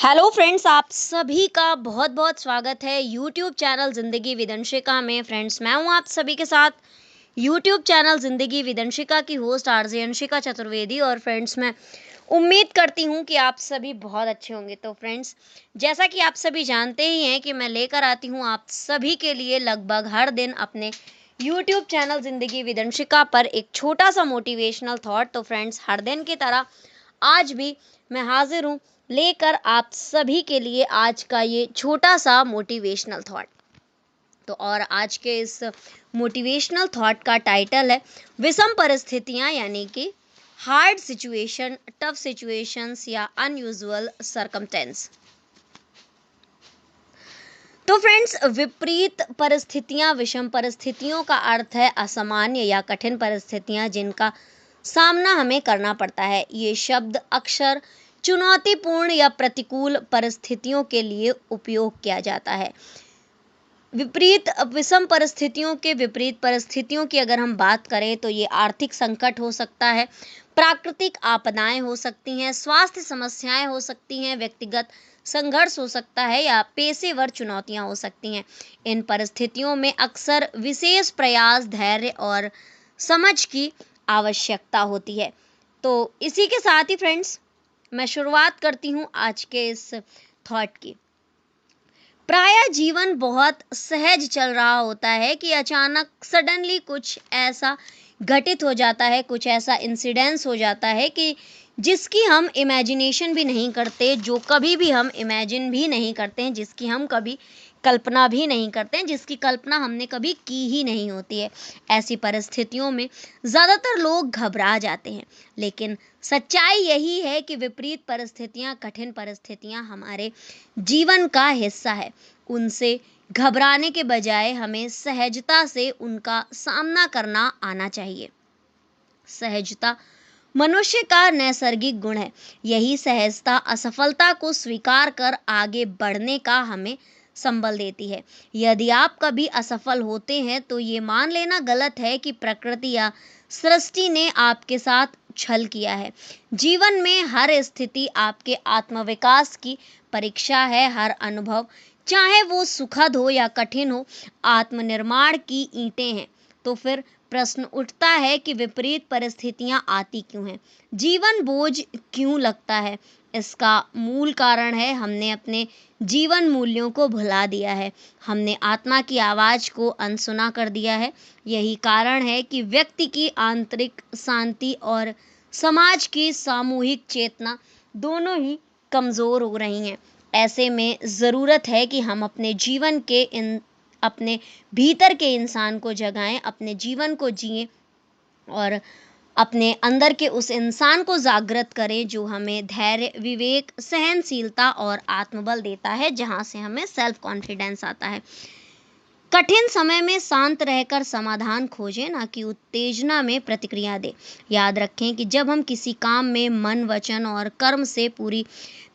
Hello friends, आप सभी का बहुत बहुत स्वागत है यूट्यूब चैनल ज़िंदगी विद अंशिका में। फ्रेंड्स, मैं हूं आप सभी के साथ यूट्यूब चैनल ज़िंदगी विद अंशिका की होस्ट आरजे अंशिका चतुर्वेदी। और फ्रेंड्स, मैं उम्मीद करती हूं कि आप सभी बहुत अच्छे होंगे। तो फ्रेंड्स, जैसा कि आप सभी जानते ही हैं कि मैं लेकर आती हूं आप सभी के लिए लगभग हर दिन अपने यूट्यूब चैनल ज़िंदगी विद अंशिका पर एक छोटा सा मोटिवेशनल थॉट। तो फ्रेंड्स, हर दिन की तरह आज भी मैं हाजिर हूँ लेकर आप सभी के लिए आज का ये छोटा सा मोटिवेशनल थॉट। तो और आज के इस मोटिवेशनल थॉट का टाइटल है विषम परिस्थितियां, यानी कि हार्ड सिचुएशन, टफ सिचुएशंस या अनयूजुअल सरकमटेंस। तो फ्रेंड्स, विपरीत परिस्थितियां, विषम परिस्थितियों का अर्थ है असामान्य या कठिन परिस्थितियां जिनका सामना हमें करना पड़ता है। ये शब्द अक्सर चुनौतीपूर्ण या प्रतिकूल परिस्थितियों के लिए उपयोग किया जाता है। विषम परिस्थितियों की अगर हम बात करें तो ये आर्थिक संकट हो सकता है, प्राकृतिक आपदाएं हो सकती हैं, स्वास्थ्य समस्याएं हो सकती हैं, व्यक्तिगत संघर्ष हो सकता है या पेशेवर चुनौतियां हो सकती हैं। इन परिस्थितियों में अक्सर विशेष प्रयास, धैर्य और समझ की आवश्यकता होती है। तो इसी के साथ ही फ्रेंड्स, मैं शुरुआत करती हूँ आज के इस थॉट की। प्रायः जीवन बहुत सहज चल रहा होता है कि अचानक सडनली कुछ ऐसा घटित हो जाता है, कुछ ऐसा इंसिडेंस हो जाता है कि जिसकी हम इमेजिनेशन भी नहीं करते, जो कभी भी हम इमेजिन भी नहीं करते हैं, जिसकी हम कभी कल्पना भी नहीं करते हैं, जिसकी कल्पना हमने कभी की ही नहीं होती है। ऐसी परिस्थितियों में ज़्यादातर लोग घबरा जाते हैं, लेकिन सच्चाई यही है कि विपरीत परिस्थितियां, कठिन परिस्थितियां हमारे जीवन का हिस्सा है। उनसे घबराने के बजाय हमें सहजता से उनका सामना करना आना चाहिए। सहजता मनुष्य का नैसर्गिक गुण है। यही सहजता असफलता को स्वीकार कर आगे बढ़ने का हमें संबल देती है। यदि आप कभी असफल होते हैं तो ये मान लेना गलत है कि प्रकृति या सृष्टि ने आपके साथ छल किया है। जीवन में हर स्थिति आपके आत्मविकास की परीक्षा है। हर अनुभव, चाहे वो सुखद हो या कठिन हो, आत्मनिर्माण की ईंटें हैं। तो फिर प्रश्न उठता है कि विपरीत परिस्थितियां आती क्यों हैं? जीवन बोझ क्यों लगता है? इसका मूल कारण है हमने अपने जीवन मूल्यों को भुला दिया है। हमने आत्मा की आवाज को अनसुना कर दिया है। यही कारण है कि व्यक्ति की आंतरिक शांति और समाज की सामूहिक चेतना दोनों ही कमजोर हो रही हैं। ऐसे में ज़रूरत है कि हम अपने भीतर के इंसान को जगाएं, अपने जीवन को जिएं और अपने अंदर के उस इंसान को जागृत करें जो हमें धैर्य, विवेक, सहनशीलता और आत्मबल देता है, जहां से हमें सेल्फ कॉन्फिडेंस आता है। कठिन समय में शांत रहकर समाधान खोजें, ना कि उत्तेजना में प्रतिक्रिया दें। याद रखें कि जब हम किसी काम में मन, वचन और कर्म से पूरी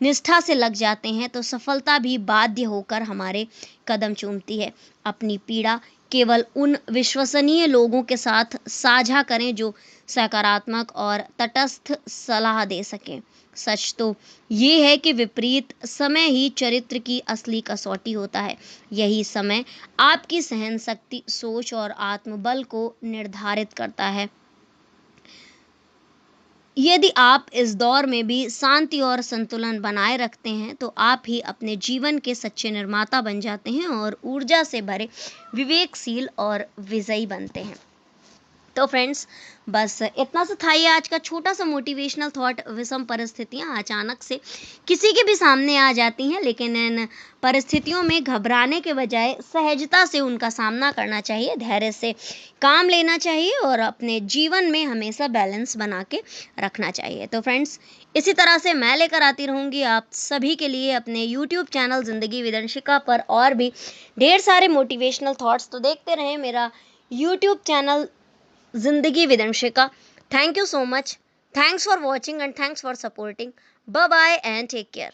निष्ठा से लग जाते हैं तो सफलता भी बाध्य होकर हमारे कदम चूमती है। अपनी पीड़ा केवल उन विश्वसनीय लोगों के साथ साझा करें जो सकारात्मक और तटस्थ सलाह दे सकें। सच तो ये है कि विपरीत समय ही चरित्र की असली कसौटी होता है। यही समय आपकी सहन शक्ति, सोच और आत्मबल को निर्धारित करता है। यदि आप इस दौर में भी शांति और संतुलन बनाए रखते हैं तो आप ही अपने जीवन के सच्चे निर्माता बन जाते हैं और ऊर्जा से भरे, विवेकशील और विजयी बनते हैं। तो फ्रेंड्स, बस इतना सा था ये आज का छोटा सा मोटिवेशनल थॉट। विषम परिस्थितियां अचानक से किसी के भी सामने आ जाती हैं, लेकिन इन परिस्थितियों में घबराने के बजाय सहजता से उनका सामना करना चाहिए, धैर्य से काम लेना चाहिए और अपने जीवन में हमेशा बैलेंस बना के रखना चाहिए। तो फ्रेंड्स, इसी तरह से मैं लेकर आती रहूँगी आप सभी के लिए अपने यूट्यूब चैनल ज़िंदगी विद अंशिका पर और भी ढेर सारे मोटिवेशनल थॉट्स। तो देखते रहें मेरा यूट्यूब चैनल ज़िंदगी with Anshika. Thank you so much. Thanks for watching and thanks for supporting. Bye bye and take care.